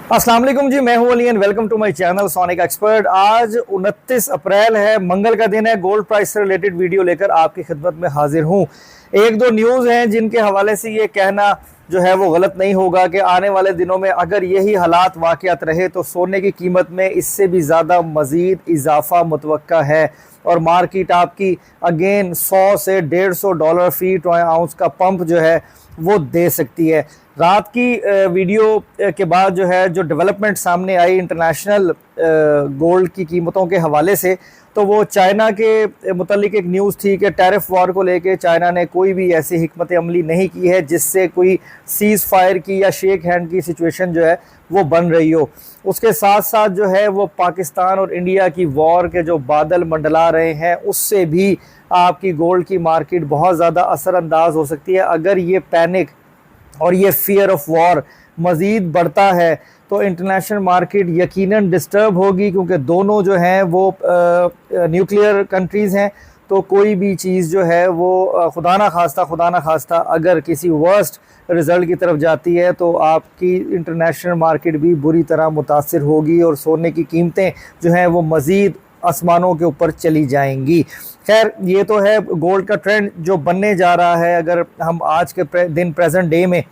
अस्सलाम वालेकुम जी, मैं हूं Ali and welcome to my channel Sonic Expert. आज 29 अप्रैल है, मंगल का दिन है। गोल्ड प्राइस से रिलेटेड वीडियो लेकर आपकी खिदमत में हाजिर हूं। एक दो न्यूज़ हैं जिनके हवाले से ये कहना जो है वो गलत नहीं होगा कि आने वाले दिनों में अगर यही हालात वाक़यात रहे तो सोने की कीमत में इससे भी ज़्यादा मज़ीद इजाफा मुतवक्का है और मार्केट आपकी अगेन 100 से $150 फी ट्रॉय आउंस का पंप जो है वो दे सकती है। रात की वीडियो के बाद जो डेवलपमेंट सामने आई इंटरनेशनल गोल्ड की कीमतों के हवाले से, तो वो चाइना के मुतल्लिक एक न्यूज़ थी कि टैरिफ वॉर को लेके चाइना ने कोई भी ऐसी हिकमत अमली नहीं की है जिससे कोई सीज़ फायर की या शेक हैंड की सिचुएशन जो है वो बन रही हो। उसके साथ साथ जो है वो पाकिस्तान और इंडिया की वॉर के जो बादल मंडला रहे हैं उससे भी आपकी गोल्ड की मार्केट बहुत ज़्यादा असरअंदाज हो सकती है। अगर ये पैनिक और ये फियर ऑफ वॉर मज़ीद बढ़ता है तो इंटरनेशनल मार्केट यकीनन डिस्टर्ब होगी, क्योंकि दोनों जो हैं वो न्यूक्लियर कंट्रीज़ हैं। तो कोई भी चीज़ जो है वो खुदा ना खास्ता अगर किसी वर्स्ट रिज़ल्ट की तरफ जाती है तो आपकी इंटरनेशनल मार्केट भी बुरी तरह मुतासिर होगी और सोने की कीमतें जो हैं वो मज़ीद आसमानों के ऊपर चली जाएंगी। खैर, ये तो है गोल्ड का ट्रेंड जो बनने जा रहा है। अगर हम आज के दिन प्रेजेंट डे में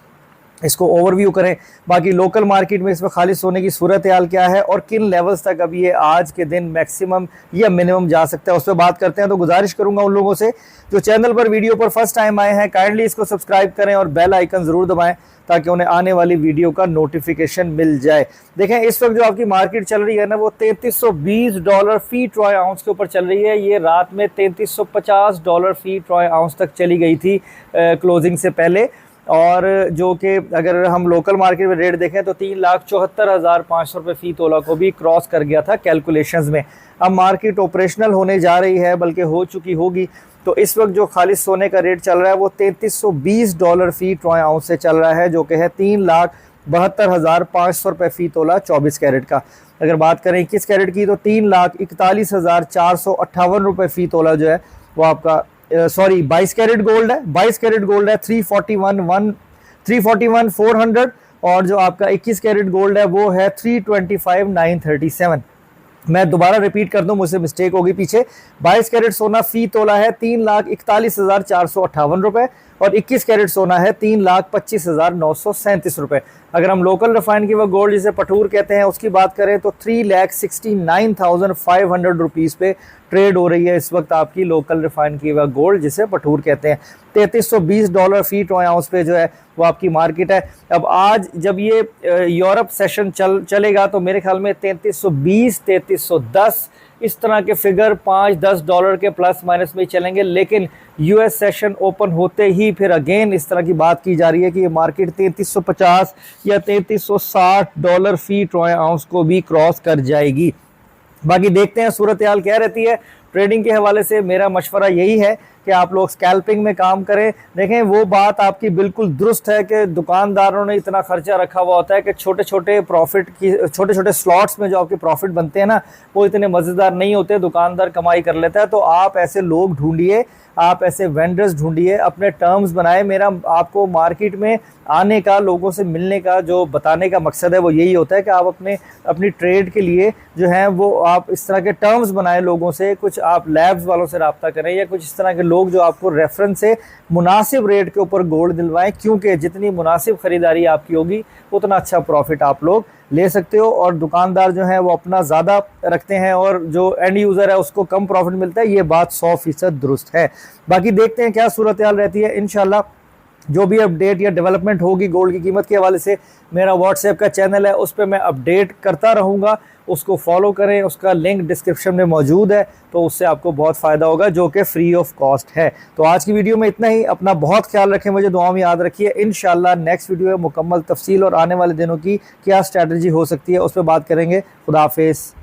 इसको ओवरव्यू करें, बाकी लोकल मार्केट में इसमें खाली सोने की सूरत हाल क्या है और किन लेवल्स तक अब ये आज के दिन मैक्सिमम या मिनिमम जा सकता है, उस पर बात करते हैं। तो गुजारिश करूंगा उन लोगों से जो चैनल पर वीडियो पर फर्स्ट टाइम आए हैं, काइंडली इसको सब्सक्राइब करें और बेल आइकन ज़रूर दबाएं ताकि उन्हें आने वाली वीडियो का नोटिफिकेशन मिल जाए। देखें, इस वक्त जो आपकी मार्केट चल रही है ना, वो $3320 फी ट्रॉय आउंस के ऊपर चल रही है। ये रात में $3350 फी ट्रॉय आउंस तक चली गई थी क्लोजिंग से पहले, और जो कि अगर हम लोकल मार्केट में रेट देखें तो 3,74,500 रुपये फ़ी तोला को भी क्रॉस कर गया था कैलकुलेशंस में। अब मार्केट ऑपरेशनल होने जा रही है, बल्कि हो चुकी होगी। तो इस वक्त जो खाली सोने का रेट चल रहा है वो $3320 फी ट्रॉय आउंस से चल रहा है, जो कि है 3,72,500 रुपये फ़ी तोला 24 कैरेट का। अगर बात करें 21 कैरेट की तो 3,41,458 रुपये फ़ी तोला जो है वो आपका 22 कैरेट गोल्ड है। 22 कैरेट गोल्ड है 341,400, और जो आपका 21 कैरेट गोल्ड है वो है 325,937। मैं दोबारा रिपीट कर दूं, मुझसे मिस्टेक होगी पीछे। 22 कैरेट सोना फी तोला है 3,41,458 रुपए और 21 कैरेट सोना है 3,25,937 रुपए। अगर हम लोकल रिफाइन की वह गोल्ड जिसे पठूर कहते हैं उसकी बात करें तो 3,69,500 रुपीज़ पे ट्रेड हो रही है इस वक्त आपकी लोकल रिफाइन की वह गोल्ड जिसे पठूर कहते हैं। $3320 फी ट्रॉय आउंस पे जो है वो आपकी मार्केट है। अब आज जब ये यूरोप सेशन चलेगा तो मेरे ख्याल में 3320, 3310 इस तरह के फिगर $5-10 के प्लस माइनस में चलेंगे, लेकिन यूएस सेशन ओपन होते ही फिर अगेन इस तरह की बात की जा रही है कि ये मार्केट 3350 या $3360 फी ट्रॉय आउंस को भी क्रॉस कर जाएगी। बाकी देखते हैं सूरत हाल क्या रहती है। ट्रेडिंग के हवाले से मेरा मशवरा यही है कि आप लोग स्कैल्पिंग में काम करें। देखें, वो बात आपकी बिल्कुल दुरुस्त है कि दुकानदारों ने इतना खर्चा रखा हुआ होता है कि छोटे छोटे स्लॉट्स में जो आपके प्रॉफिट बनते हैं ना वो इतने मज़ेदार नहीं होते, दुकानदार कमाई कर लेता है। तो आप ऐसे लोग ढूंढिए, आप ऐसे वेंडर्स ढूंढिए, अपने टर्म्स बनाए। मेरा आपको मार्केट में आने का, लोगों से मिलने का जो बताने का मकसद है वो यही होता है कि आप अपनी ट्रेड के लिए जो है वो आप इस तरह के टर्म्स बनाएं लोगों से। कुछ आप लैब्स वालों से रब्ता करें या कुछ इस तरह के लोग जो आपको रेफरेंस से मुनासिब रेट के ऊपर गोल्ड दिलवाएं, क्योंकि जितनी मुनासिब ख़रीदारी आपकी होगी उतना अच्छा प्रॉफिट आप लोग ले सकते हो। और दुकानदार जो है वो अपना ज़्यादा रखते हैं और जो एंड यूज़र है उसको कम प्रॉफिट मिलता है। ये बात 100% दुरुस्त है। बाकी देखते हैं क्या सूरत हाल रहती है। इंशाल्लाह जो भी अपडेट या डेवलपमेंट होगी गोल्ड की कीमत के हवाले से, मेरा व्हाट्सएप का चैनल है उस पर मैं अपडेट करता रहूँगा, उसको फॉलो करें। उसका लिंक डिस्क्रिप्शन में मौजूद है, तो उससे आपको बहुत फ़ायदा होगा, जो कि फ्री ऑफ कॉस्ट है। तो आज की वीडियो में इतना ही। अपना बहुत ख्याल रखें, मुझे दुआ में याद रखिए। इंशाल्लाह नेक्स्ट वीडियो में मुकम्मल तफसील और आने वाले दिनों की क्या स्ट्रैटेजी हो सकती है उस पर बात करेंगे। खुदा हाफिज़।